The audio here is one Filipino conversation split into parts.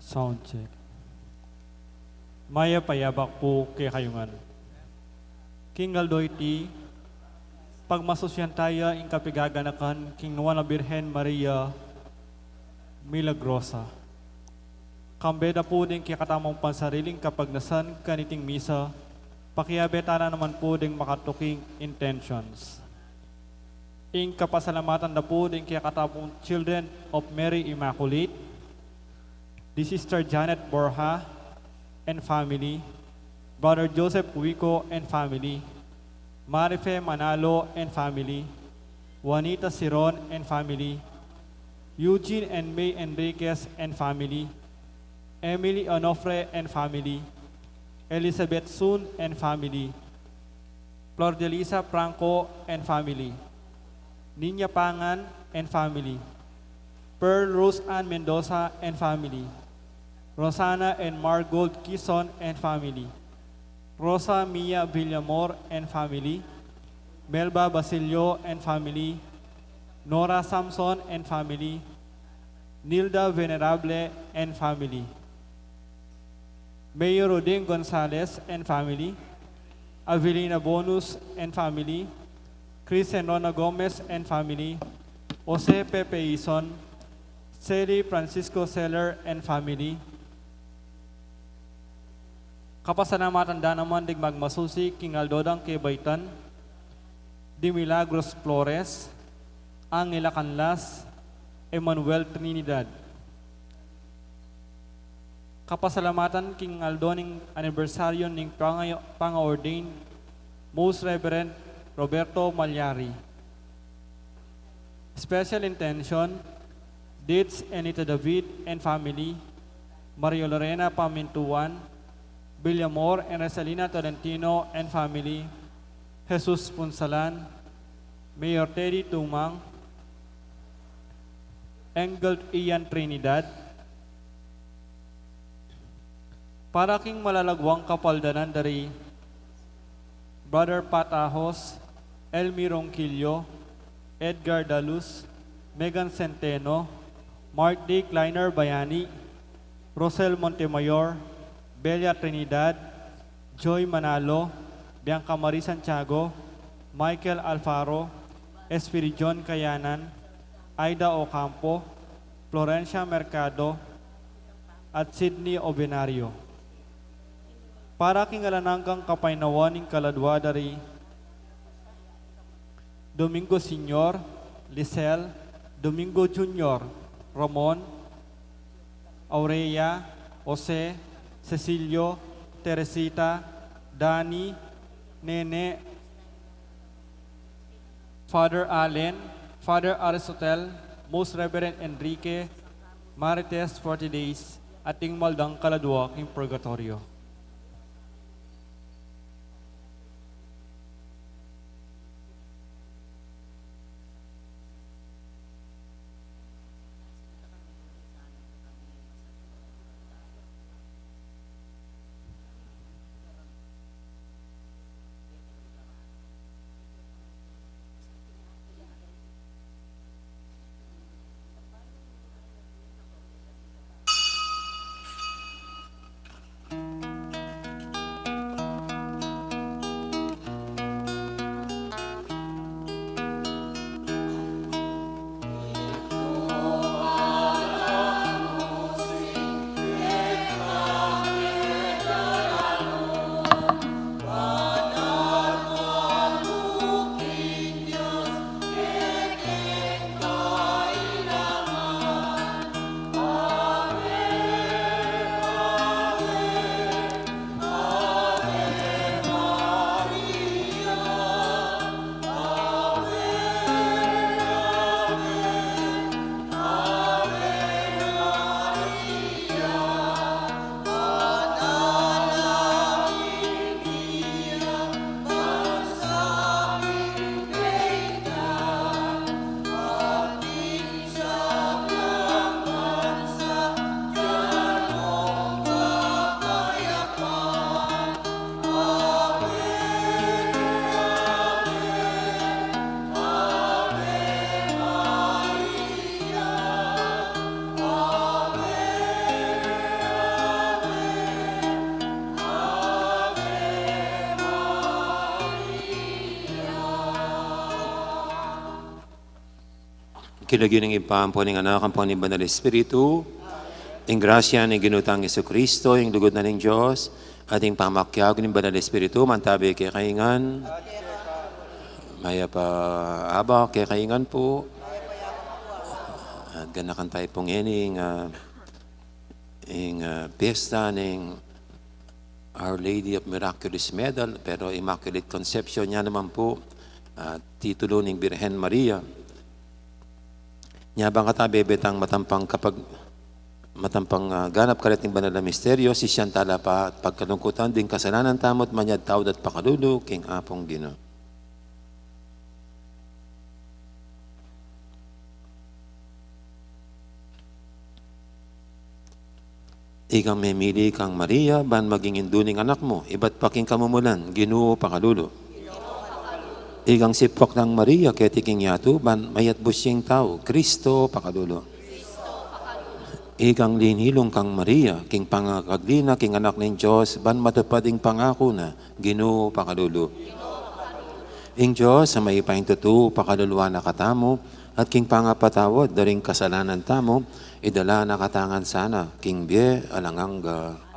Sound check. Maya payabak po kay kayungan. King Galdoyti, pag masusyan tayo in kapigaganakan King Nuana Birhen Maria Milagrosa. Kambeda po din kaya katamang pansariling kapag nasan kaniting misa, pakiabetana naman po din makatuking intentions. In kapasalamatan na po din kaya katapong Children of Mary Immaculate, the Sister Janet Borja and family, Brother Joseph Wico and family, Marife Manalo and family, Juanita Siron and family, Eugene and May Enriquez and family, Emily Onofre and family, Elizabeth Sun and family, Flor de Lisa Franco and family, Niña Pangan and family, Pearl Rose Ann Mendoza and family, Rosana and Margold Kison and family, Rosa Mia Villamor and family, Melba Basilio and family, Nora Samson and family, Nilda Venerable and family, Mayor Rodin Gonzalez and family, Avelina Bonus and family, Chris and Rona Gomez and family, Jose Pepe Ison, Sally Francisco Seller and family. Kapasalamatan da naman dig magmasusi King Aldodang Kebaitan, Di Milagros Flores, Angela Canlas, Emmanuel Trinidad. Kapasalamatan King Aldoning anibersaryo ning panga-ordain Most Reverend Roberto Malyari. Special intention, dates Anita David and family, Mario Lorena Pamintuan, Villamor and Rosalina Tolentino and family, Jesus Punsalan, Mayor Teddy Tumang, Engel Ian Trinidad, para king malalagwang kapaldanan dari Brother Patahos, Elmi Ronquillo, Edgar Dalus, Megan Centeno, Mark D. Kleiner Bayani, Rosel Montemayor, Belia Trinidad, Joy Manalo, Bianca Marie Santiago, Michael Alfaro, Espirijon Kayanan, Aida Ocampo, Florencia Mercado, at Sydney Obenario. Para kingalananggang kapainawaning kaladwa dari Domingo Senior, Lisel, Domingo Junior, Ramon, Aurea, Jose, Cecilio, Teresita, Dani, Nene, Father Allen, Father Aristotle, Most Reverend Enrique, Marites 40 days, ating maldang kaladwa king purgatorio. Kilagin ng ipampo ng anak ang Panginoon Banal Espiritu, ang grasya ng ginutang Yesu Kristo, ang lugod na ng Diyos, ating pamakyag ng Banal Espiritu, mantabi kay kaingan. Maya pa aba kay kaingan po. At ganakan tayo pong ining piyesta ng Our Lady of Miraculous Medal, pero Immaculate Conception niya naman po, titulo ng Birhen Maria. Nyabang katabi betang matampang ganap kalit ng banal na misteryo, si Siyantala pa at pagkalungkutan din kasalanan tamot manyad tawad at pakalulu king apong Ginoo. Ikang memili kang Maria, ban maging induning anak mo, iba't paking kamumulan, Ginoo pakalulu. Igang sipwak ng Maria, ketiking yato, ban mayat busyeng tao, Kristo pakadulo. Igang linhilong kang Maria, king pangakaglina, king anak ng Diyos, ban matupading pangako na, Ginoo pakadulo. Ing Diyos, sa may pahintutu, pakaluluwa na katamo, at king pangapatawad, daring kasalanan tamo, idala na katangan sana, king bie alanganga.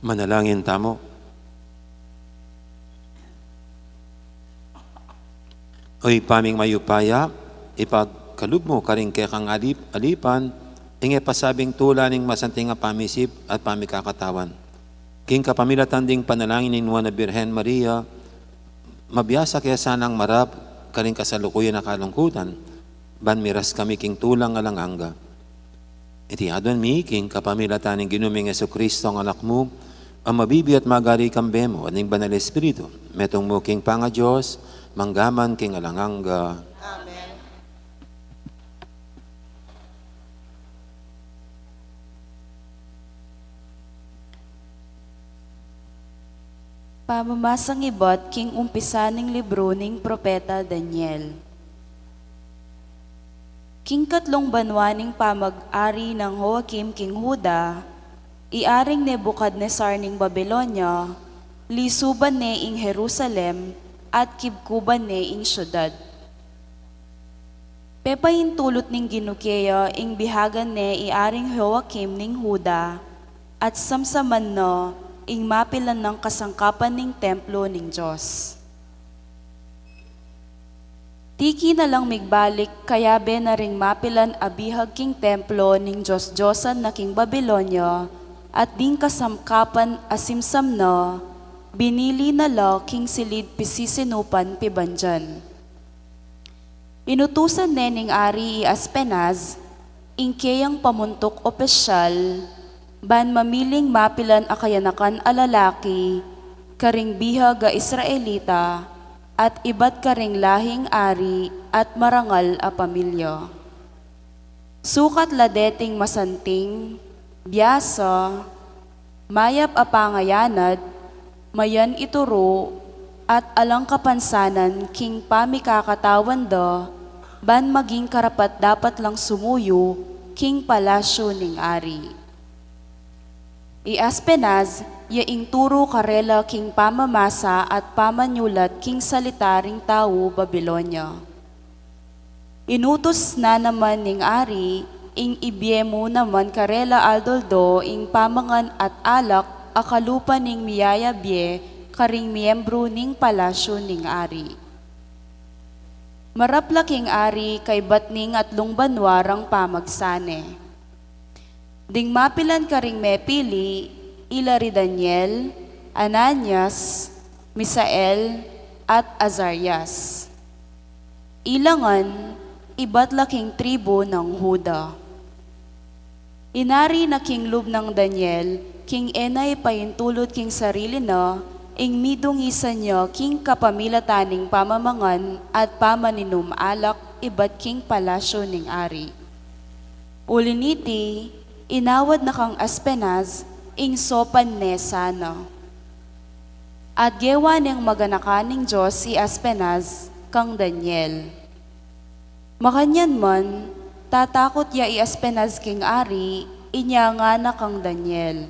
Manalangin tamo. Oy paming mayupaya, ipagkalub mo karing kekang alipan, inge pasabing tula ning masanting nga pamisip at pamikakatawan. King kapamilatan ding panalangin ni Nuana Birhen Maria, mabiyasa kaya sanang marap karing kasalukuyan na kalungkutan, ban miras kami king tulang alanganga. Iti adon mi king kapamilatan ng ginuming Yesu Kristo ang anak mo, ang mabibi at magari kambemo at ng banal Espiritu, metong mo king panga Diyos, manggaman king alanganga. Amen. Pamamasang ibot king umpisa ning libro ning Propeta Daniel. King katlong banwa ning pamag-ari ng Joachim king Huda, iaring Nebuchadnezzar ning Babylonia, lisuban ne ing Jerusalem, at kibkuban ne ing syudad. Pepahintulot ning ginukeya ing bihagan ne iaring Joachim ning Huda, at samsaman no ing mapilan ng kasangkapan ning templo ning Diyos. Tiki na lang migbalik kaya be na ring mapilan abihag king templo ning Diyos-Diyosan na king Babylonia, at ding kasamkapan asimsam na, binili na la king silid pisisinupan pibanjan. Inutusan nening ari i Aspenaz, ingkeyang pamuntok opisyal, ban mamiling mapilan a kayanakan a lalaki, karing biha ga Israelita, at iba't karing lahing ari at marangal a pamilya. Sukat ladeting masanting, biyasa, mayap a pangayanad, mayan ituro, at alang kapansanan king pamikakatawan da, ban maging karapat dapat lang sumuyo king palasyo ning ari. I Aspenaz, yaing turo karela king pamamasa at pamanyulat king salitaring tao Babylonia. Inutos na naman ning ari, ing ibyemo naman karela aldoldo ing pamangan at alak akalupa ning miyayabye karing miyembro ning palasyo ning ari. Maraplaking ari kay batning at lungbanwarang pamagsane. Ding mapilan karing mepili, ilari Daniel, Ananias, Misael, at Azarias. Ilangan, iba't laking tribo ng Huda. Inari na king lub ng Daniel, king enay payintulot king sarili na, ing midungisan niya king kapamilataning pamamangan at pamaninum alak iba't king palasyo ning ari. Uliniti, inawad na kang Aspenaz, ing sopan ne sana. At gewa niyang maganakaning Diyos si Aspenaz, kang Daniel. Makanyan man, tatakot ya i Aspenaz king ari, inya nga na kang Daniel.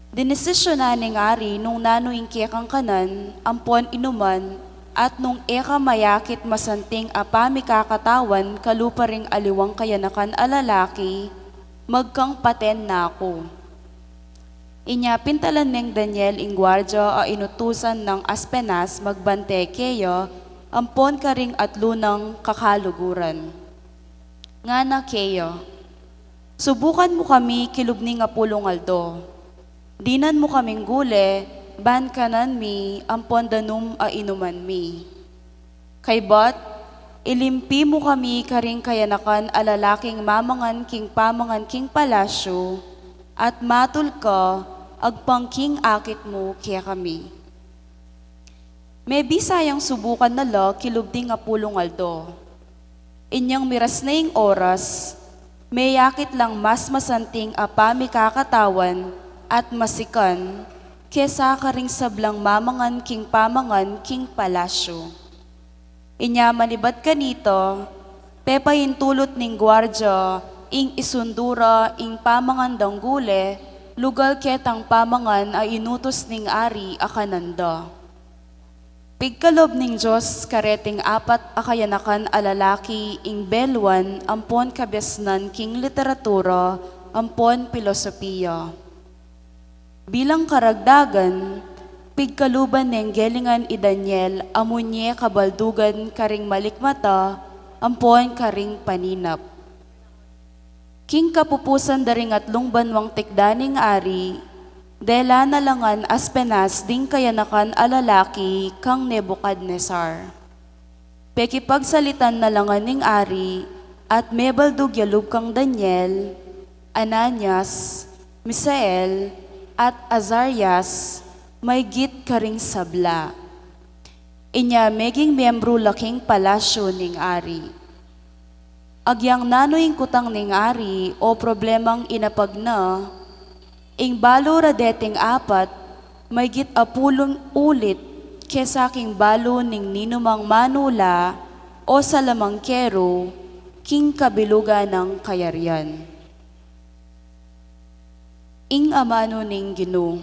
Dinesisyon na ning ari nung nanuing kang kanan, ampon inuman, at nung eka mayakit masanting apami kakatawan kaluparing aliwang kayanakan alalaki, magkang paten na ako. Inya pintalan ng Daniel ing gwardya a inutusan ng Aspenaz magbante keya, ampon karing at lunang kakaluguran. Nga na keya, subukan mo kami kilubning nga pulong aldo. Dinan mo kaming gule, ban kanan mi, ampon danum a inuman mi. Kay bat, ilimpi mo kami karing kayanakan alalaking mamangan king pamangan king palasyo, at matul ka, agpangking akit mo kaya kami. May bisayang subukan na la kilubding nga pulong aldo. Inyang miras na ing oras, may yakit lang mas masanting apami kakatawan, at masikan, kesa karing sablang mamangan king pamangan king palasyo. Inya manibat kanito, pepahintulot ning gwardya, ing isundura, ing pamangan danggule, lugal ketang pamangan ay inutos ning ari akananda. Pigkalob ning Diyos kareting apat akayanakan alalaki, ing belwan, ampon kabesnan king literatura, ampon filosofiya. Bilang karagdagan, pigkaluban ng gelingan i Daniel, amunye kabaldugan karing malikmata, ampon karing paninap. King kapupusan daring at lungbanwang tikdaning ari, dela nalangan Aspenaz ding kayanakan alalaki kang Nebuchadnezzar. Pekipagsalitan nalangan ning ari, at mebaldug yalub kang Daniel, Ananias, Misael, at Azarias, may git karing sabla. Inya meging miyembro laking palasyo ning ari. Agyang nanoing kutang ning ari o problemang inapag na, ing balo radeting apat, may git apulong ulit kesa king balo ning ninumang manula o salamangkero, king kabilugan ng kayarian. Ing amano ning Ginoo.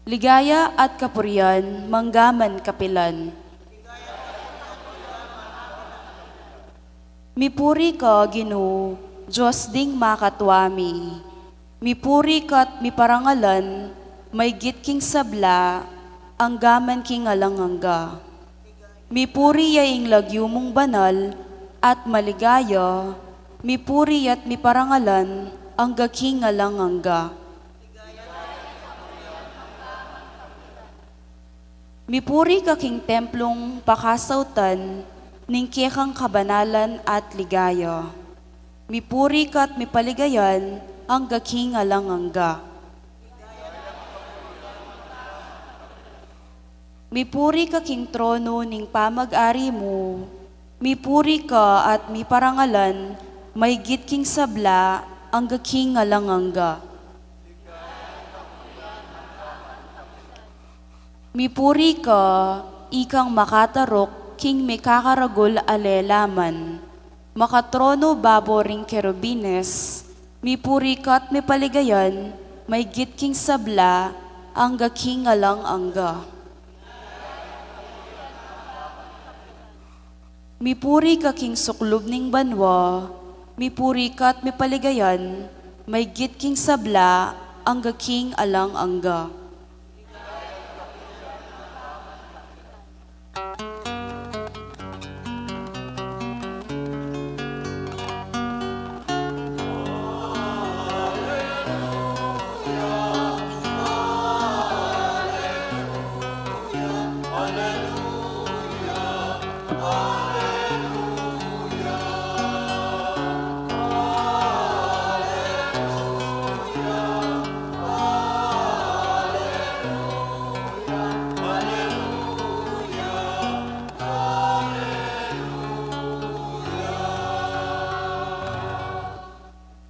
Ligaya at kapurian, manggaman kapilan. Mipuri ka, Ginoo, Diyos ding makatwami. Mipuri ka't miparangalan, may gitking sabla, ang gaman king alangangga. Mipuri yaing lagyo mong banal, at maligaya, mipuri at miparangalan, ang gaking nga langangga. Mipuri ka king templong pakasautan, ning kekang kabanalan at ligaya. Mipuri ka't mipaligayan, ang gaking nga langangga. Mipuri ka king trono ning pamag-ari mo, mipuri ka at miparangalan, may git king sabla, ang gaking nga langangga. Mipuri ka, ikang makatarok, king may kakaragol alelaman, makatrono baboring kerubines, mipuri ka at mipaligayan, may git king sabla, ang gaking nga langangga. Mipuri ka king suklob ning banwa, mipuri ka at mipaligayan, may git king sabla, ang gaking alang angga.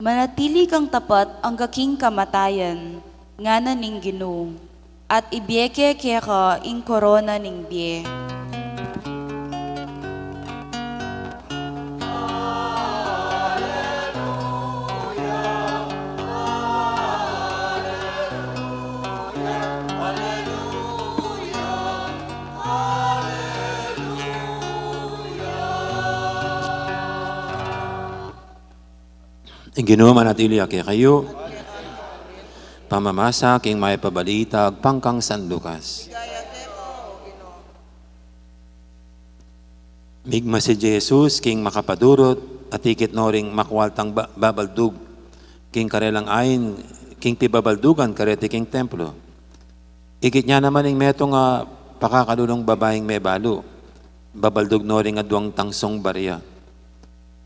Manatili kang tapat ang gaking kamatayan, nga na ning Ginoo, at ibiyeke ka ing korona ning biye. Ginoo manatili aki kayo. Pamamasa king may pabalitag pangkang San Lucas. Migma si Jesus king makapadurot at ikit noring makwaltang babaldug king karelang ayin king pibabaldugan kareti king templo. Ikit niya naman ing meto nga pakakalulong babaeng may balo. Babaldug noring adwang tangsong barya.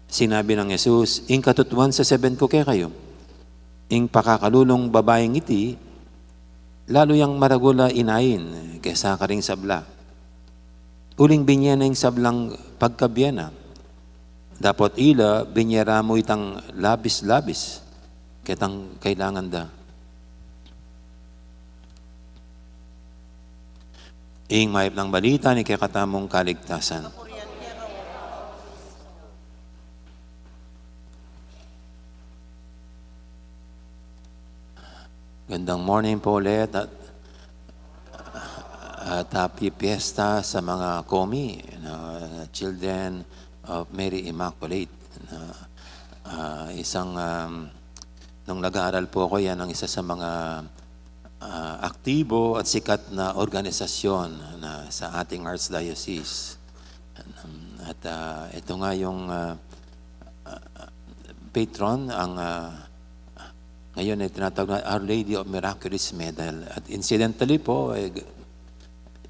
Sinabi ng Jesus, ing katutuan sa 7 ko kayo, ing pakakalulong babaeng iti, lalo yang maragula inain, kesa karing sabla. Uling binya na yung sablang pagkabiyana. Dapat ila, binyara mo itang labis-labis, ketang kailangan da. Ing mayip ng balita ni kakatamong kaligtasan. Gandang morning po ulit at happy fiesta sa mga komi, Children of Mary Immaculate. Nung nag-aaral po ako, yan ang isa sa mga aktibo at sikat na organisasyon sa ating Archdiocese. At ito nga yung patron, ngayon ay tinatawag na Our Lady of Miraculous Medal. At incidentally po,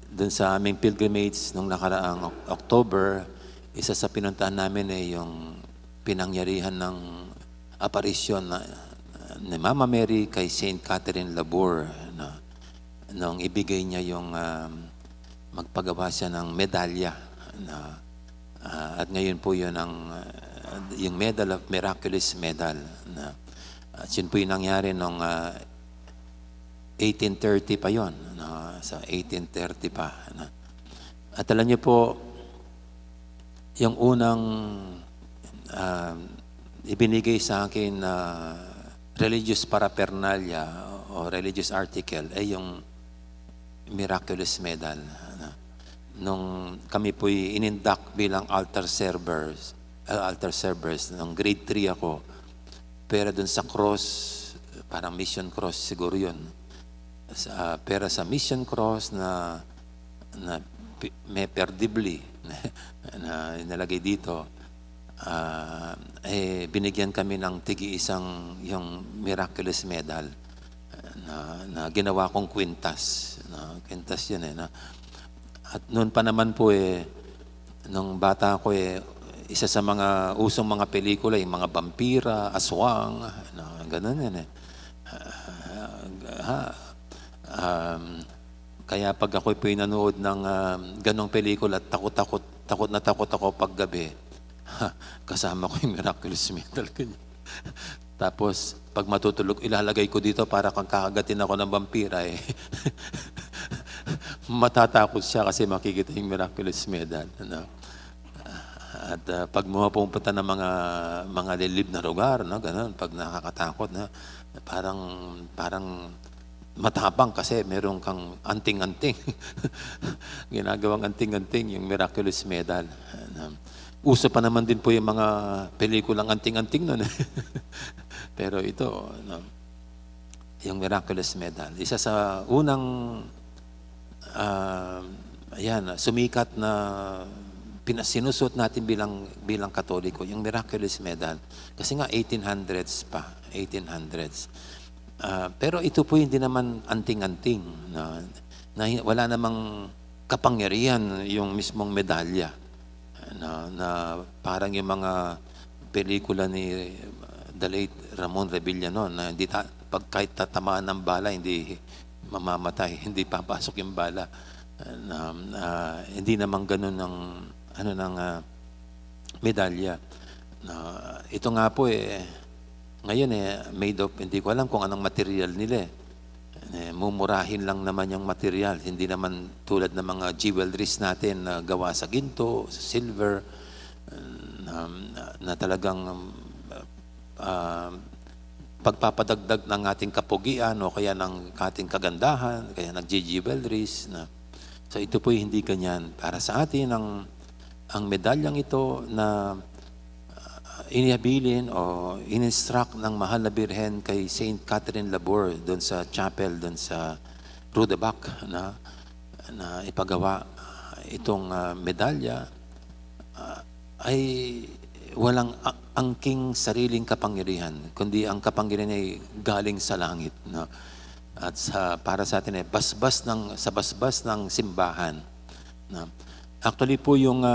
dun sa aming pilgrimage nung nakaraang October, isa sa pinuntahan namin ay yung pinangyarihan ng aparisyon ni Mama Mary kay Saint Catherine Labour nung ibigay niya yung magpagawa siya ng medalya. At ngayon po yun yung Medal of Miraculous Medal at yun po yung nangyari noong 1830 pa yun. Sa 1830 pa. At alam niyo po, yung unang ibinigay sa akin na religious paraphernalia o religious article ay yung Miraculous Medal. Nung kami po'y inindak bilang altar servers nung grade 3 ako. Pero dun sa cross, parang mission cross siguro yun. Pero sa mission cross na may perdibly na nalagay dito, binigyan kami ng tigi-isang yung miraculous medal na ginawa kong kwintas. Kwintas yun at noon pa naman po nung bata ko isa sa mga usong mga pelikula, yung mga vampira, aswang, ganun yan kaya pag ako'y pinanood ng ganong pelikula, takot na takot ako paggabi. Kasama ko yung miraculous medal. Tapos, pag matutulog, ilalagay ko dito para kung kakagatin ako ng vampira matatakot siya kasi makikita yung miraculous medal. At pag pupunta ng mga lilib na lugar, ganun, pag nakakatakot, parang matapang kasi meron kang anting-anting. Ginagawang anting-anting yung miraculous medal. Uso pa naman din po yung mga pelikulang anting-anting nun. Pero ito, yung miraculous medal. Isa sa unang sumikat na sinusot natin bilang Katoliko, yung miraculous medal. Kasi nga 1800s pa, 1800s. Pero ito po hindi naman anting-anting na wala namang kapangyarihan yung mismong medalya na parang yung mga pelikula ni the late Ramon Revilla na hindi pag kahit tatamaan ng bala hindi mamamatay, hindi papasok yung bala. Hindi naman ganun ng medalya. Ito nga po ngayon made of, hindi ko alam kung anong material nila mumurahin lang naman yung material, hindi naman tulad ng mga jewelries natin na gawa sa ginto, sa silver, na talagang pagpapadagdag ng ating kapugian o kaya ng ating kagandahan, kaya nag-jewelries. So ito po hindi ganyan. Para sa atin, ang medalyang ito na inihabilin o in-instruct ng mahal na birhen kay Saint Catherine Labour doon sa chapel, doon sa Rue de Bac na ipagawa itong medalya ay walang angking sariling kapangyarihan, kundi ang kapangyarihan ay galing sa langit. At para sa atin basbas ng simbahan. Actually po nung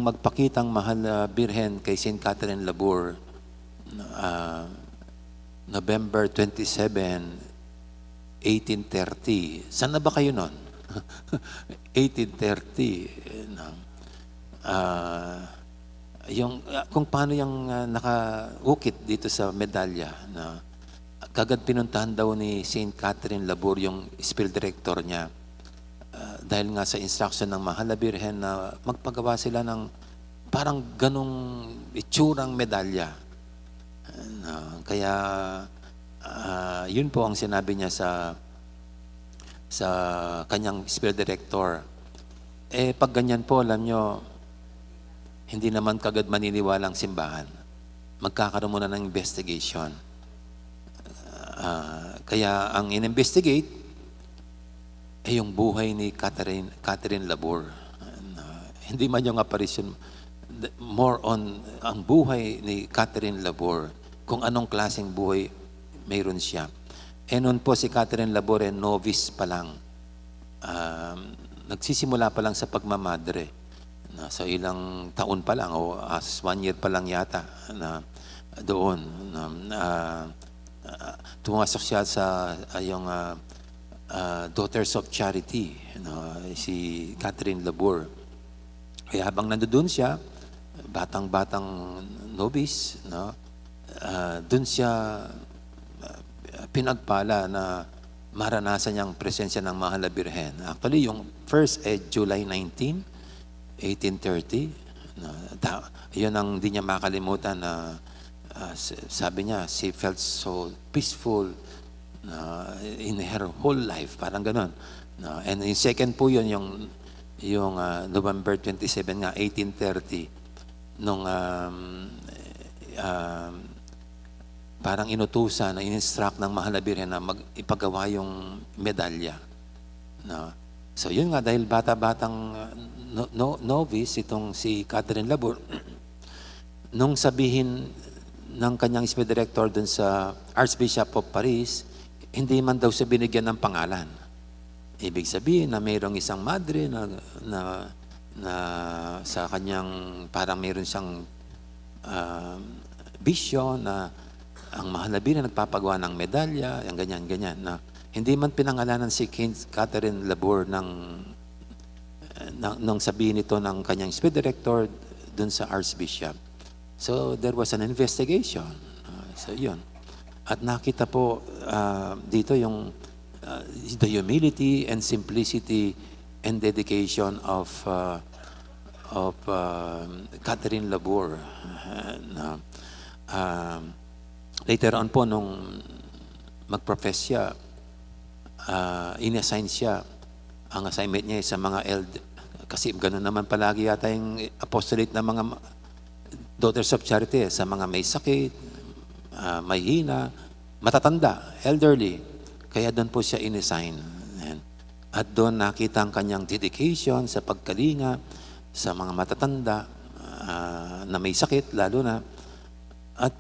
magpakitang mahal na birhen kay St. Catherine Labour, November 27, 1830. Saan na ba kayo nun? 1830. Kung paano yung nakaukit dito sa medalya na kagad pinuntahan daw ni St. Catherine Labour yung spill director niya. Dahil nga sa instruction ng mahal na birhen na magpagawa sila ng parang ganong itsurang medalya. Kaya yun po ang sinabi niya sa kanyang spill director. Pag ganyan po, alam nyo, hindi naman kagad maniniwala ang simbahan. Magkakaroon muna ng investigation. Kaya ang in-investigate yung buhay ni Catherine Labour. Hindi man yung apparition, more on ang buhay ni Catherine Labour, kung anong klaseng buhay mayroon siya. Noon po si Catherine Labour novice pa lang. Nagsisimula pa lang sa pagmamadre. So ilang taon pa lang, o 1 year pa lang yata na doon. Tumasok siya sa yung Daughters of Charity, si Catherine Labour. Kaya habang nandoon siya, batang-batang novice, doon siya pinagpala na maranasan niyang presensya ng mahal na birhen. Actually, yung first July 19, 1830. Yun ang hindi niya makalimutan na sabi niya, she felt so peaceful in her whole life, parang ganon. And in second po yun, yung November 27 nga, 1830, nung parang inutusan na in-instruct ng mahal na birhen na ipagawa yung medalya. So yun nga, dahil bata-batang novice itong si Catherine Labour, nung sabihin ng kanyang spiritual director dun sa Archbishop of Paris, hindi man daw siya binigyan ng pangalan. Ibig sabihin na mayroong isang madre na sa kanyang parang mayroon siyang vision na ang mahal na birhen nagpapagawa ng medalya, yung ganyan-ganyan. Na hindi man pinangalanan si Catherine Labour nung sabihin ito ng kanyang spiritual director dun sa Archbishop. So there was an investigation. So yun. At nakita po dito yung the humility and simplicity and dedication of Catherine Labour. Later on po, nung mag-profess siya, in-assign siya, ang assignment niya sa mga kasi gano'n naman palagi yata yung apostolate ng mga Daughters of Charity, sa mga may sakit, may hina, matatanda, elderly. Kaya doon po siya in-assign. At doon nakita ang kanyang dedication sa pagkalinga sa mga matatanda na may sakit, lalo na. At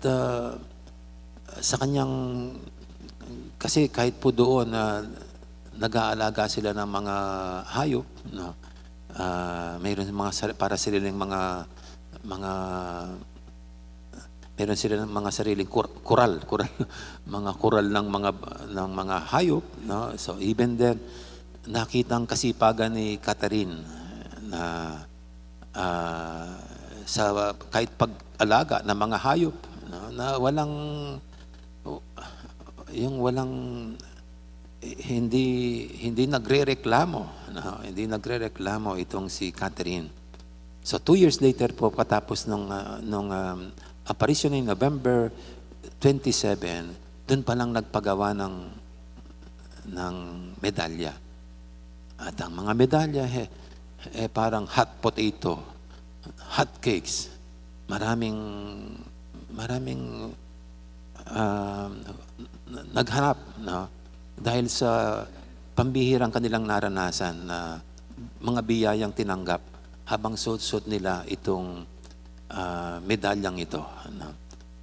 sa kanyang, kasi kahit po doon nag-aalaga sila ng mga hayop, no? Mayroon mga para sariling meron sila ng mga sariling kural mga kural ng mga hayop, no? So even then nakita ang kasipagan ni Catherine na sa kahit pag-alaga ng mga hayop, no? Na walang hindi nagrereklamo, no? Hindi nagrereklamo itong si Catherine. So 2 years later po, katapos nung apparition in November 27, doon pa lang nagpagawa ng medalya. At ang mga medalya parang hot potato, hot cakes. Maraming naghanap, no? Dahil sa pambihirang kanilang naranasan na mga biyayang tinanggap habang suot-suot nila itong medalyang ito, no?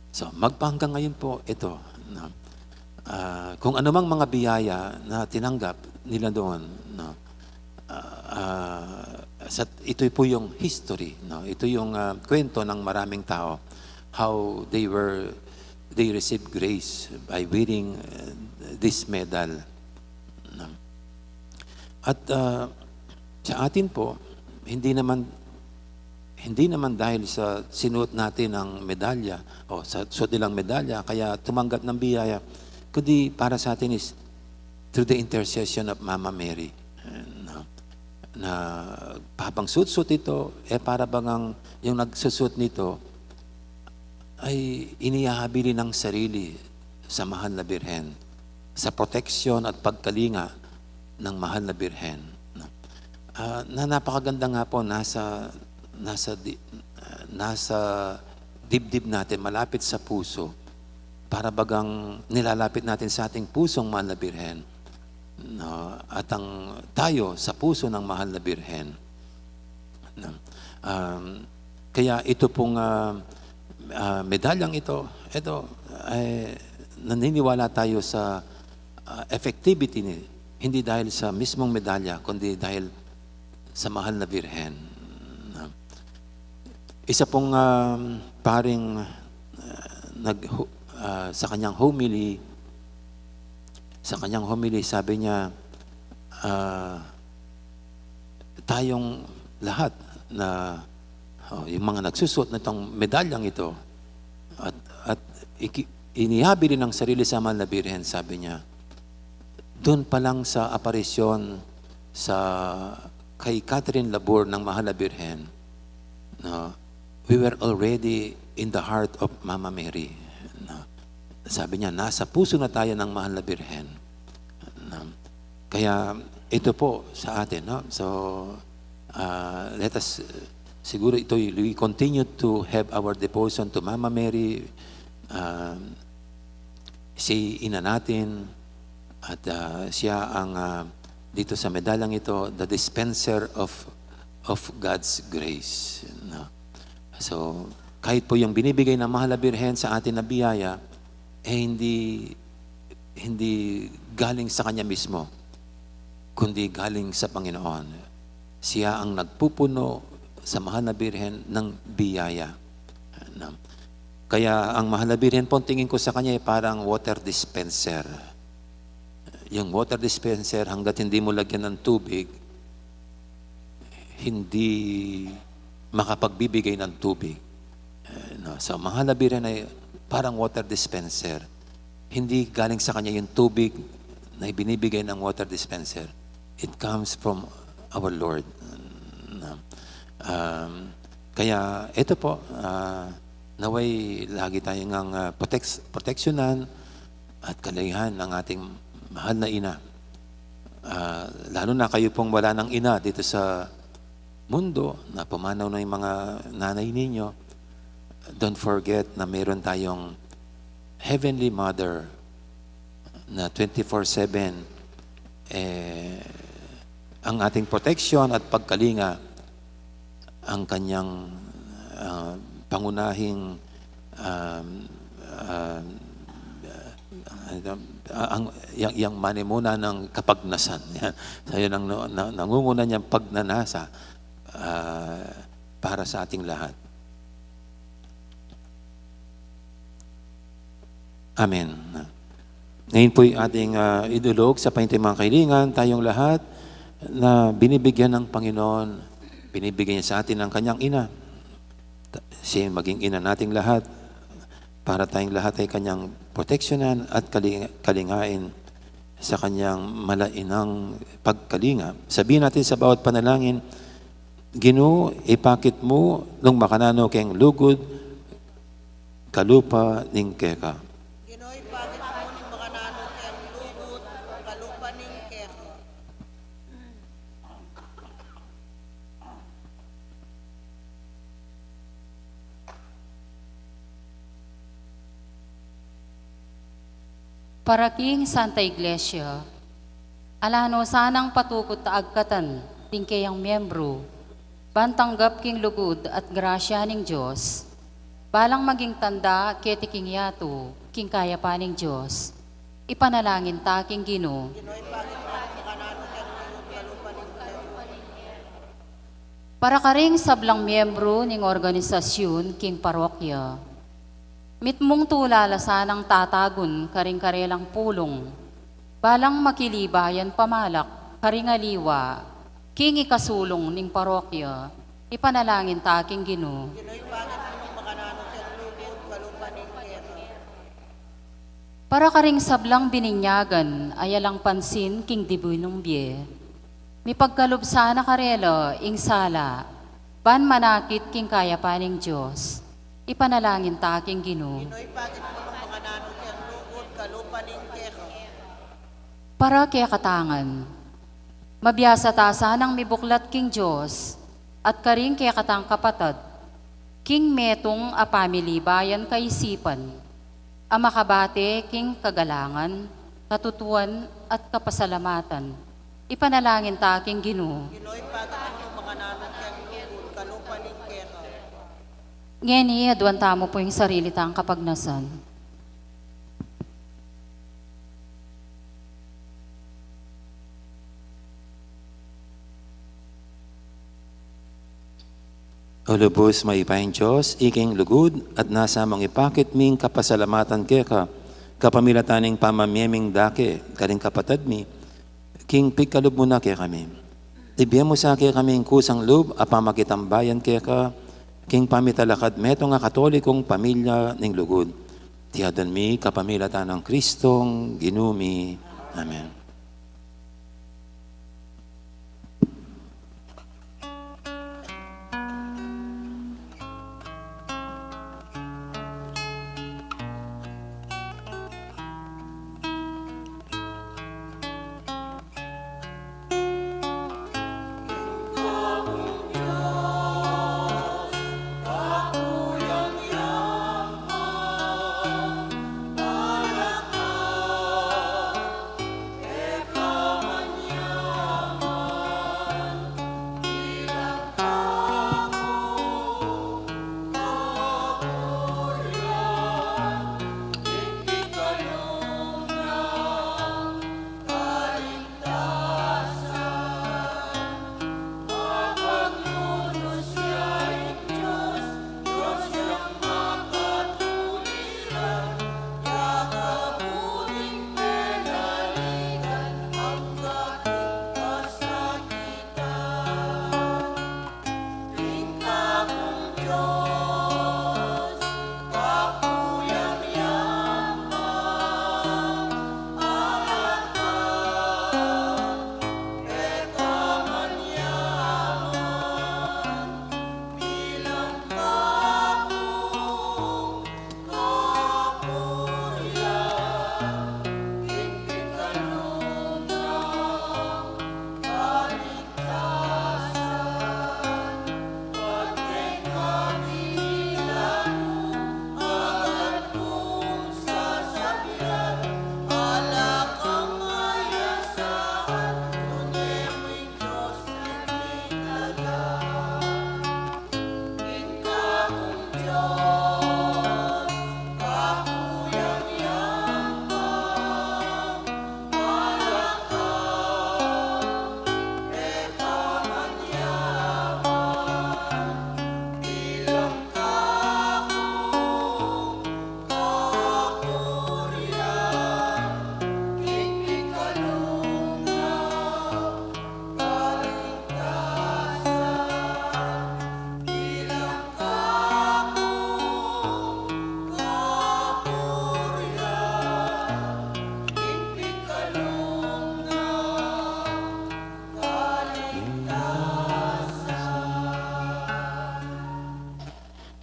So magpahanggang ngayon po ito, no? Kung anumang mga biyaya na tinanggap nila doon, no? Ito po yung history, no? Ito yung kwento ng maraming tao, how they received grace by wearing this medal, no? At sa atin po, hindi naman dahil sa sinuot natin ang medalya o sa suot nilang medalya kaya tumanggap ng biyaya, kundi para sa atin is through the intercession of Mama Mary, na habang suot-suot ito, para bang yung nagsusut nito ay inihahabilin ng sarili sa mahal na birhen, sa proteksyon at pagkalinga ng mahal na birhen. Na napakaganda nga po, nasa dibdib natin, malapit sa puso, para bagang nilalapit natin sa ating pusong mahal na birhen, no? At tayo sa puso ng mahal na birhen, no? Kaya ito pong medalyang ito ay naniniwala tayo sa effectivity niya, hindi dahil sa mismong medalya, kundi dahil sa mahal na birhen. Isa pong paring sa kanyang homily, sabi niya, tayong lahat na yung mga nagsusuot na itong medalyang ito at inihabili ng sarili sa mahal na birhen, sabi niya, doon pa lang sa aparisyon kay Catherine Labour ng mahal na birhen, no, we were already in the heart of Mama Mary, no? Sabi niya, nasa puso na tayo ng mahal na birhen, no? Kaya ito po sa atin, no? So let us siguro we continue to have our devotion to Mama Mary, si ina natin, at siya ang dito sa medalyang ito, the dispenser of God's grace, no? So kahit po yung binibigay ng Mahal na Birhen sa atin na biyaya, hindi galing sa Kanya mismo, kundi galing sa Panginoon. Siya ang nagpupuno sa Mahal na Birhen ng biyaya. Kaya ang Mahal na Birhen po, tingin ko sa Kanya ay parang water dispenser. Yung water dispenser, hanggat hindi mo lagyan ng tubig, hindi makapagbibigay ng tubig. So, Mahal na Birhen ay parang water dispenser. Hindi galing sa Kanya yung tubig na ibinibigay ng water dispenser. It comes from our Lord. Kaya ito po, naway lagi tayong proteksyonan at kalayahan ng ating mahal na ina. Lalo na kayo pong wala ng ina dito sa mundo, na pumanaw na yung mga nanay ninyo, don't forget na meron tayong Heavenly Mother na 24/7 ang ating protection at pagkalinga, ang kanyang pangunahing yung manimuna ng kapagnasan. So yun ang nangunguna niyang pagnanasa para sa ating lahat. Amen. Ngayon po yung ating idulog sa paintimang kailingan, tayong lahat na binibigyan ng Panginoon, binibigyan niya sa atin ng kanyang ina. Siya maging ina nating lahat, para tayong lahat ay kanyang proteksyonan at kalingain sa kanyang malainang pagkalinga. Sabihin natin sa bawat panalangin, Ginoo, ipakit mo nung makanano keng lugod, kalupa ning keka. Ginoo, ipakit mo nung makanano keng lugod, kalupa ning keka. Para King Santa Iglesia, alano sanang patukot taagkatan, tingkayang miyembro, bantanggap king lugod at grasya ning Diyos, balang maging tanda keti king yato, king kaya pa ning Diyos, ipanalangin ta king Ginoo. Ginoo, ipakit mo nung makanano keng lugod, kalupa ning keka. Para karing sablang miyembro ning organisasyon king parokya, mitmong tulala sanang tatagon karing karelang pulong, balang makilibayan pamalak karing aliwa, king ikasulong ning parokya, ipanalangin ta king Ginoo. Ginoo, ipakit mo nung makanano keng lugod, kalupa ning keka. Para karing sablang bininyagan, ayalang pansin king diboy nung biye, mi pagkalob sana karelo ing sala, ban manakit king kaya pa ning Diyos, ipanalangin ta king Ginoo. Ginoo, ipakit mo nung makanano keng lugod, kalupa ning keka. Para kaya katangan, mabiyasa ta sanang mibuklat king Diyos, at karing kaya katang kapatad, king metong a family bayan kaisipan, a makabate king kagalangan, katutuan at kapasalamatan, ipanalangin ta king Ginoo. Ginoo, ipakit mo nung makanano keng lugod, kalupa ning keka. Ngeni, aduan tamo po yung sarili tang kapagnasan. O lubos maipahing Diyos, iking lugod at nasa mangipakit ming kapasalamatan keka, kapamilataning pamamyeming dake, karing kapatad mi, king pigkalub mo na kaya kami. Ibigyan mo sa kaya kaming kusang lub, apamakitambayan keka, king pamitalakad meto nga katolikong pamilya ning lugod. Tiyadan mi kapamilatan ng Kristong ginumi. Amen.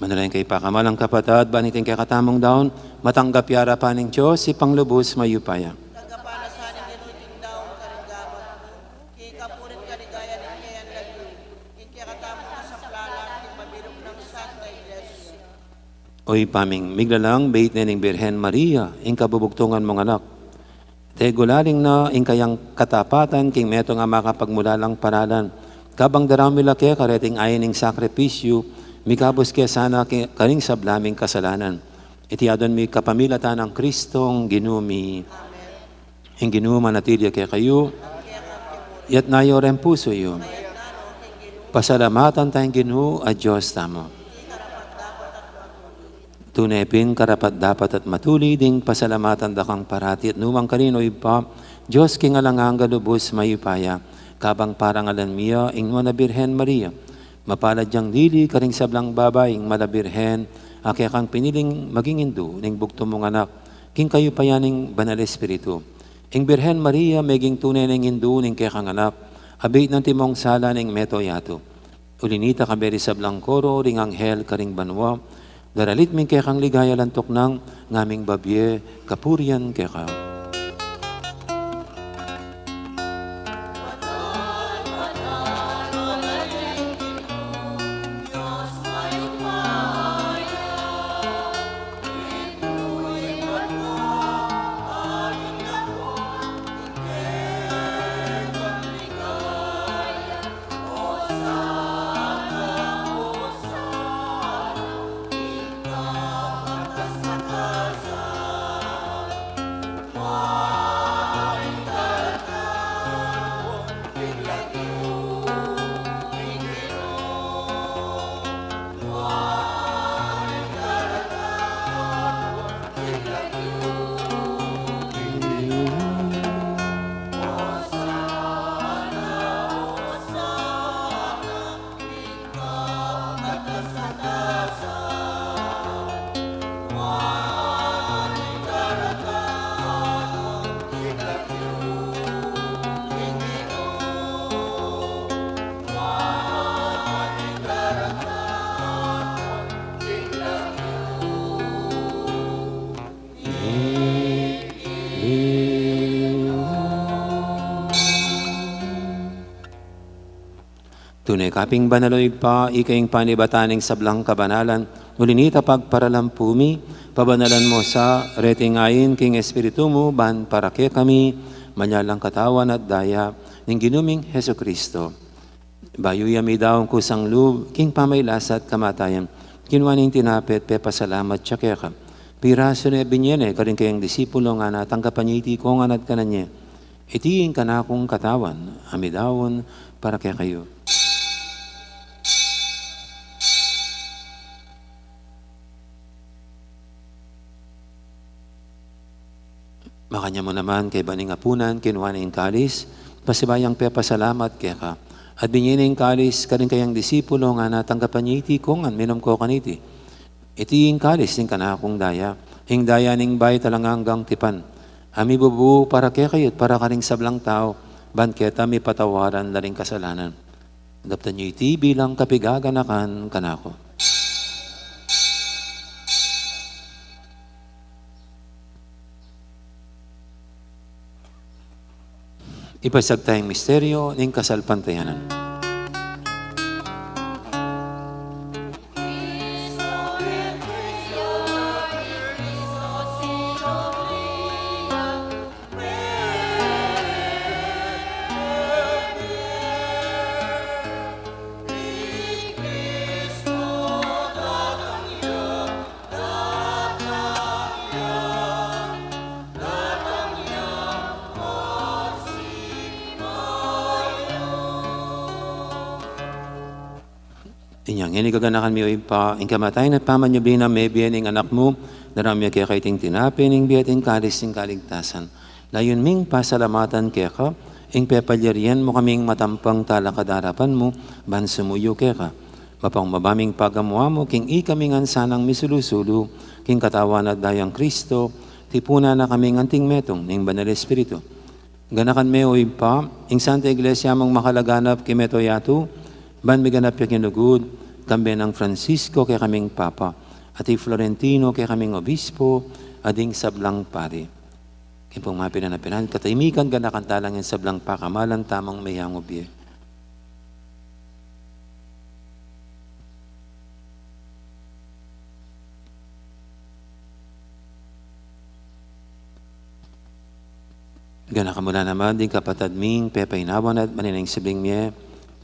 Manalayan kay pakamalang kapatad, banitin kay katamong daon, matanggap yara pa ng Diyos, si panglubos mayupaya. Tagapanasanin ginuting daon karanggaman mo. Kikapurit kaligaya ng kayan lagi. Kikakatamo ka sa plalan, mabilog ng Santa Iglesia. Oy paming miglalang, bait na ng Birhen Maria, ing kabubugtungan mong anak. Tegulaling na ing kayang katapatan, king meto nga makapagmulalang paralan. Kabang daramila kaya kareting ayon ng sakripisyo, mikabos kaya sana karing sablaming kasalanan. Itiyadon mi kapamilatan ng Kristong ginumi. Ang ginuma natilya kaya kayo, yat nayo rin puso yo. Pasalamatan tayong ginu at Diyos tamo. Tunepin karapat dapat at matuli ding pasalamatan dakang parati at numang kanino ipa, Diyos king alangang galubos mayupaya, kabang parang alan miya, ingmo na Birhen Maria. Mapalad yang dili, karing sablang babaeng malabirhen, akya kang piniling maging indo, ning bugto mong anak, king kayo pa yaning banal espiritu. Ing Birhen Maria, meging tunay ning indo, ning kaya kang anak, abit ng timong sala ning meto yato. Ulinita kaberi sablang koro, ring anghel, karing banwa, daralit ming kaya kang ligaya lantok ng ngaming babye, kapurian kaya ka. Tunay kaping banaloy pa, ikaing panibataning sablang kabanalan, ulinita pagparalampumi, pabanalan mo sa retingayin king espiritu mo, ban para kaya kami, manyalang katawan at daya, ng ginuming Heso Kristo. Bayuyami daw kusang lub, king pamaylas at kamatayan, kinuaning tinapit, pepasalamat siya kaya ka. Piraso na binyene, karing kayang disipulo nga natangkapan niya iti ko nga nat kananya. Itiing ka na akong katawan, amidawon, para kaya kayo. Makanya mo naman kay baning apunan, kinuha na yung kalis, pasibayang pasalamat kaya ka. At binyin yung kalis, karing kayang disipulo nga natanggapan niya iti kung minom ko kaniti. Iti yung kalis, yung kanakong daya, yung daya ning bay talang hanggang tipan. Ami bubu para kaya kayo, para karing sablang tao, banketa mi patawaran na rin kasalanan. Daptan niyo iti bilang kapigaganakan kanako. Ipasag tayong misteryo ng kasalpantayanan. Inyang ini kaganakan mi pa ing kamatay na pamanyubli na may biyan ing anak mo daramya kaya kay ting tinapin ing biyan ing kalis ing kaligtasan. Layon ming pasalamatan kaya ka ing pepalyarian mo kaming matampang talakadarapan mo ban sumuyo kaya ka. Mapang mabaming pagamuha mo king ikamingan sanang misulusulu king katawan at dayang Kristo tipuna na kaming anting metong ning banal espiritu. Ganakan me oy pa ing Santa Iglesia mong makalaganap kimeto yato ban mi ganap ya kinugud, kambe ng Francisco kay kaming Papa, at Florentino kay kaming Obispo, ading sablang pari. Kaya pong mga pinanapinan, katahimikan ka nakantalangin sablang pakamalang tamang mayang obye. Gana ka muna naman din kapatad ming pepainawan at maninang sibling miye,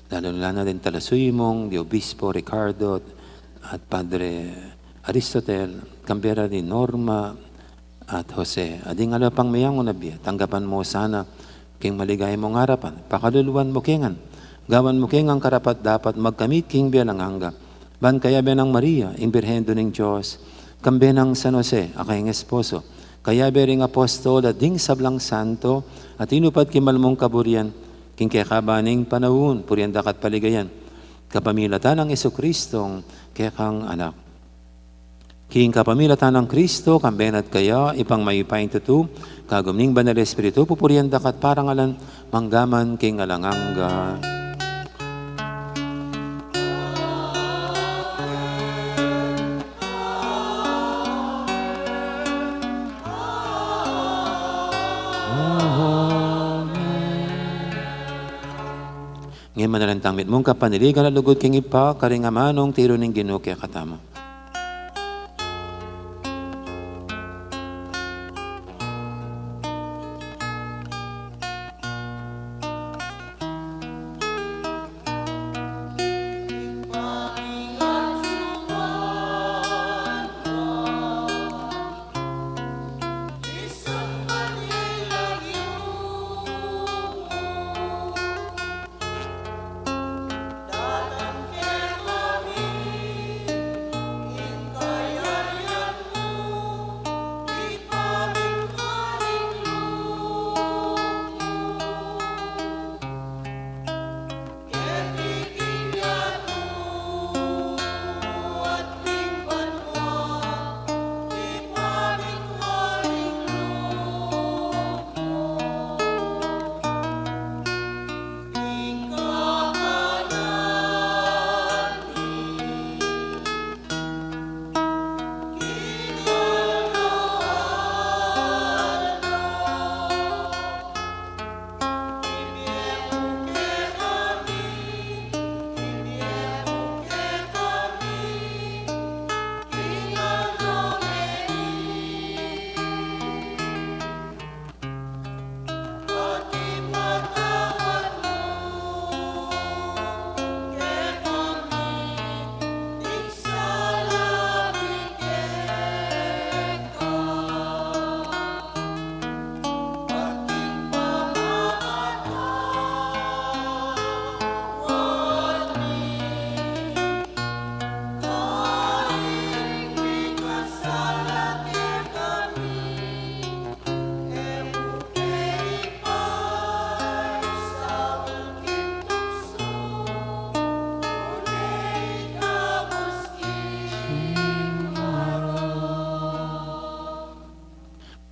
lalo na din talasuy mong di Obispo Ricardo at Padre Aristotel, kambera ni Norma at Jose. Ading ala pang mayang unabi, tanggapan mo sana king maligay mong harapan, pakaluluan mo kingan, gawan mo kingang karapat dapat magkamit king biyalang hangga. Ban kaya benang Maria, imbirhendo ng Diyos, kambenang San Jose, akayang esposo, kaya bering apostol at ding sablang santo at inupat kimalmong kaburian, king kekabaning panahon, purian dakat paligayan, kapamilatan ng Jesucristong kekang anak. King kapamilatan ng Kristo, kambenat kaya, ipang mayupain tutu, kagumning banal Espiritu, pupurian dakat parangalan, manggaman king alangangga. Ngayon manalantang mit mong kapaniligan na lugod king ipa, karingamanong tiro ng Ginoo kaya katama.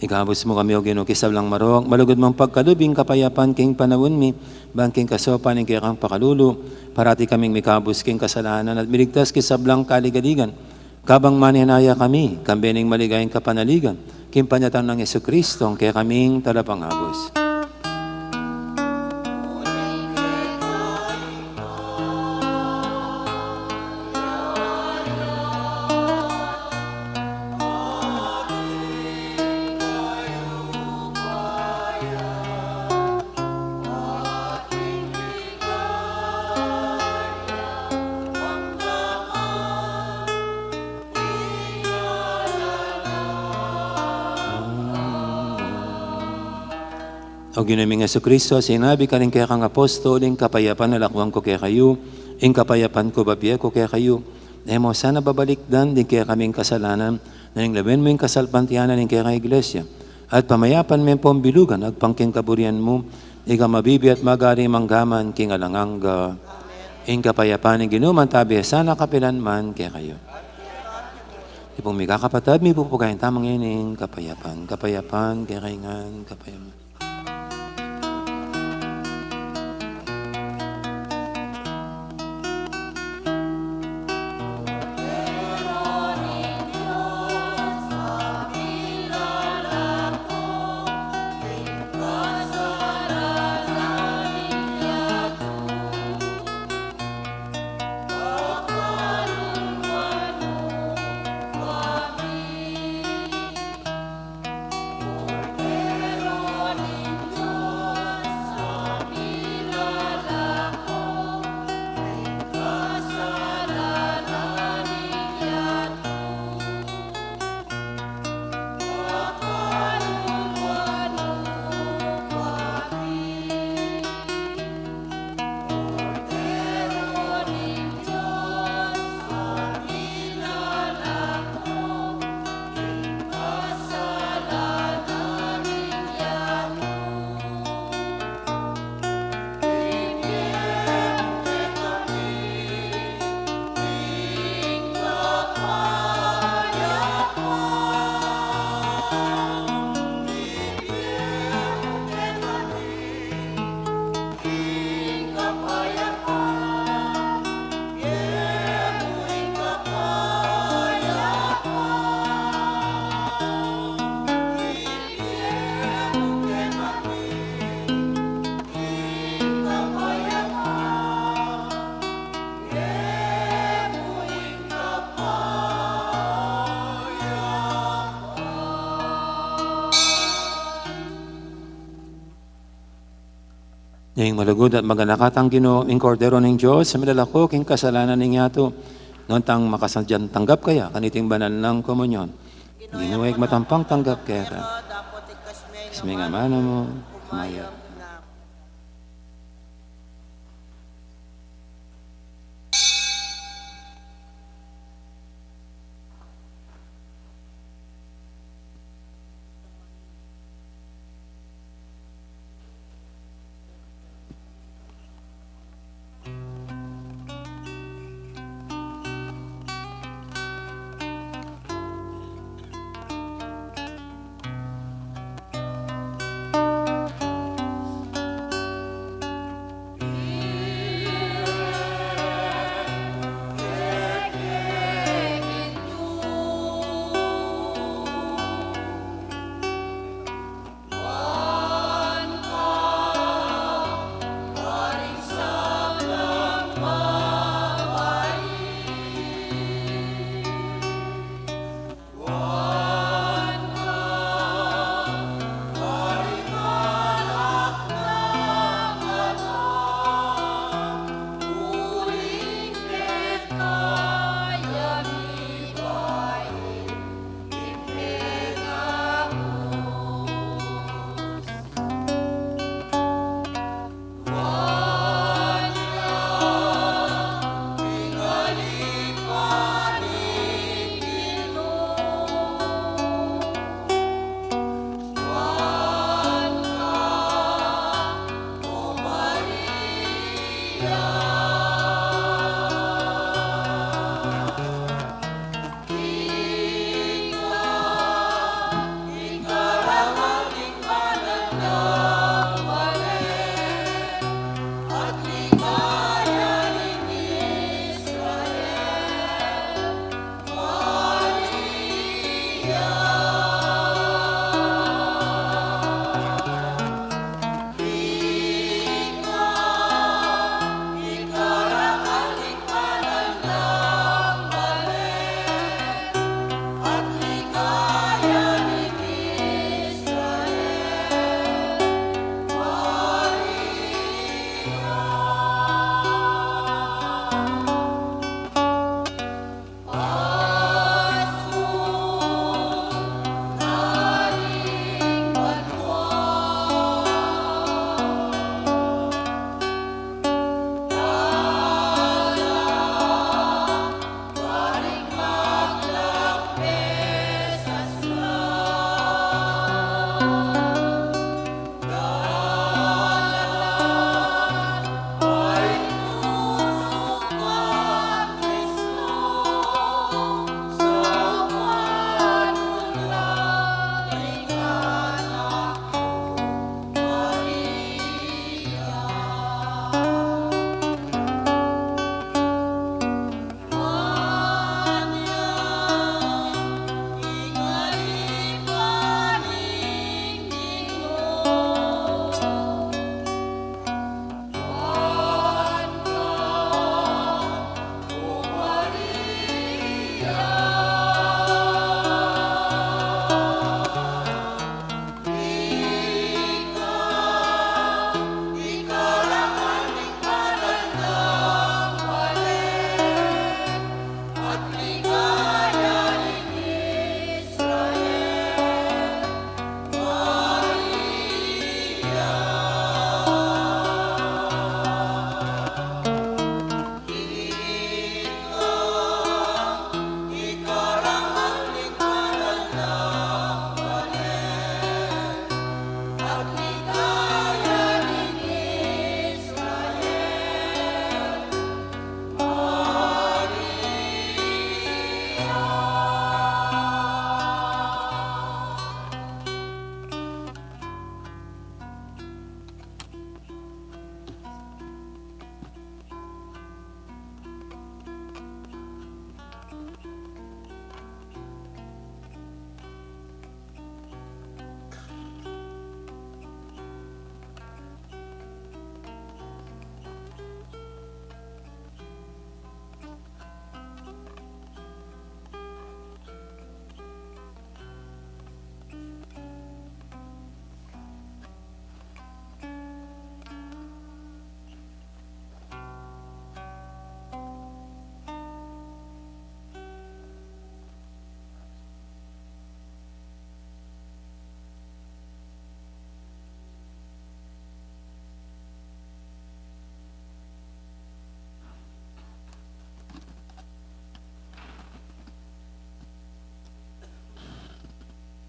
Ikabos mo kami o Ginoo kisablang marong, malugod mong pagkalubing kapayapan king panawon mi, bangking kasopan ng kayakang pakalulu, parati kaming mikabos king kasalanan at miligtas kisablang kaligaligan. Kabang manihanaya kami, kambening maligayang kapanaligan, king panyatang ng Jesucristo, kaya kaming talapangabos. O ginaming Jesucristo, sinabi ka rin kaya kang apostol, ing kapayapan na lakwang ko kaya kayo, ing kapayapan ko babiya ko kaya kayo. Mo sana babalikdan, din kaya kaming kasalanan, na ning labin mo yung kasalpantiyanan ng kaya kang iglesia. At pamayapan mo yung pambilugan, agpangking kaburian mo, ika mabibi at magari manggaman, king alangangga. Ing kapayapan ng ginuman, tabi sana kapilan man kaya kayo. Ipong may kakapatad, may pupukain tamang ining kapayapan. Kapayapan, kaya kaingan, kapayapan. Yung malugod at maganakatang Ginoo ing kordero ng Diyos, sa midalako king kasalanan ning yato, noon tang makasadyan tanggap kaya, kaniting banal ng komunyon. Ginuwag matampang tanggap kaya ka. Dapat ikasmay Ismi nga mano mo, umayag kumaya. na.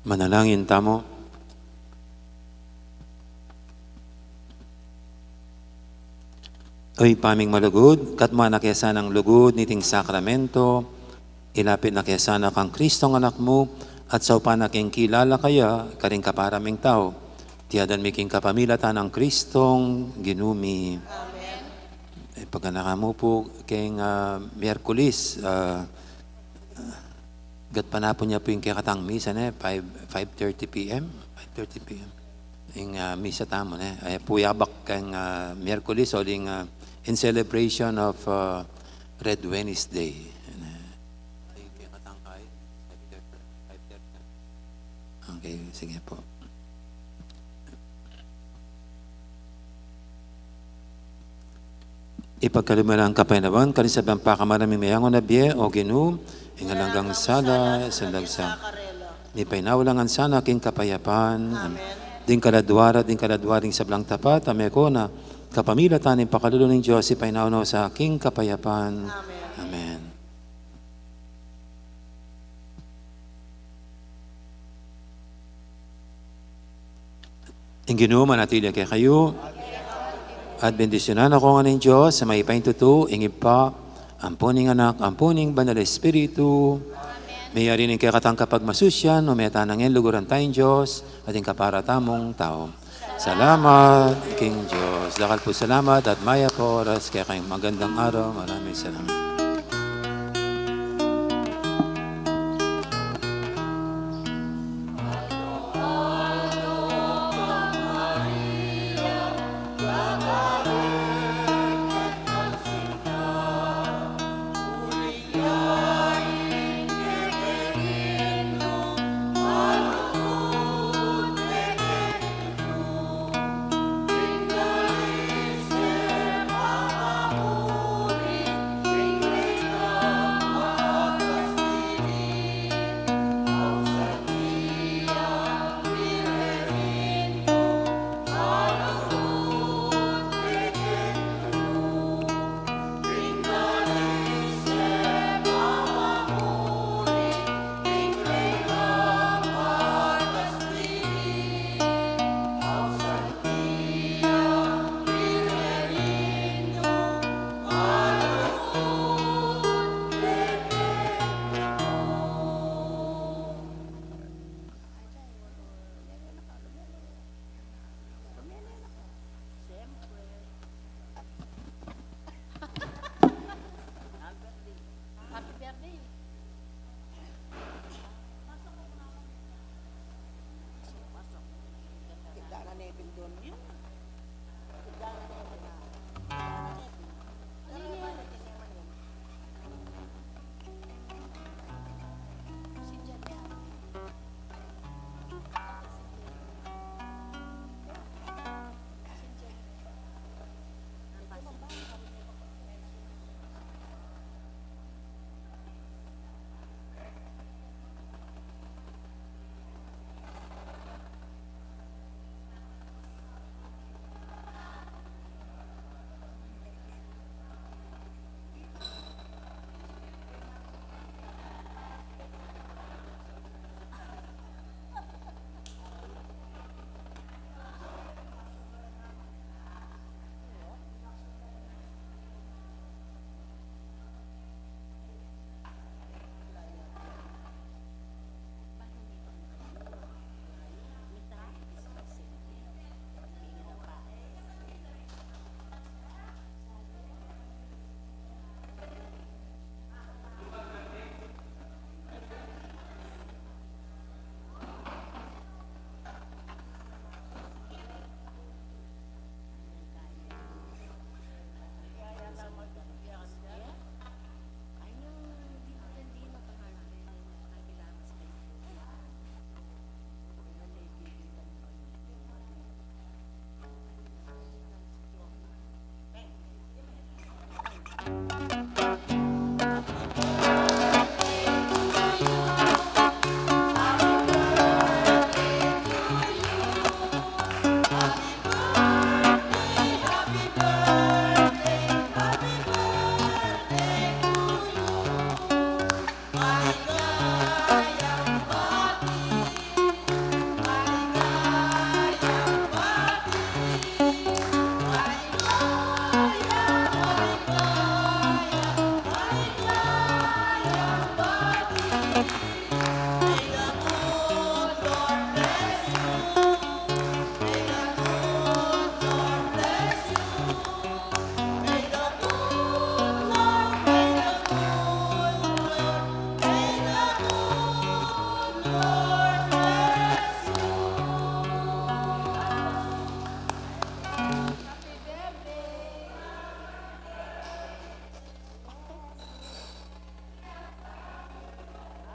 Manalangin tamo. Oy paming malugod, katma na kesa ng lugod niting sakramento, ilapit na kesa na kang Kristong anak mo, at sa upanaking kilala kaya, karing kaparaming tao, tiyadan miking kapamilatan ng Kristong ginumi. Amen. Pagkanaka mo po kayong Miyerkules, gat panapon niya po yung kikatang misa na 5:30 p.m. 5:30 p.m. Yung misa tamo na. Ay puyabak kang Miyerkules o in celebration of Red Wednesday. Okay, sige po. Ipagkalumalang kapainawan, kanisabang pakamaraming mayangon na biye o ginu, ingalanggang sala, sandagsa. Ni painawalangan sana aking kapayapan. Din kaladwaring sablang tapat, ame ko na kapamilatan ng pakalulo ng Diyos, ipainaunaw sa aking kapayapan. Amen. Ang Ginoo manatili kay kayo. At bendisyonan ako nga ng Diyos sa may paintuto, ingib pa, ampuning anak, ampuning banal Espiritu. May ari ng kakatang kapag masusyan, o may tanangin luguran tayong Diyos, at yung kaparatamong tao. Salamat, King Diyos. Dakal po salamat at maya po oras, kaya kayong magandang araw. Maraming salamat.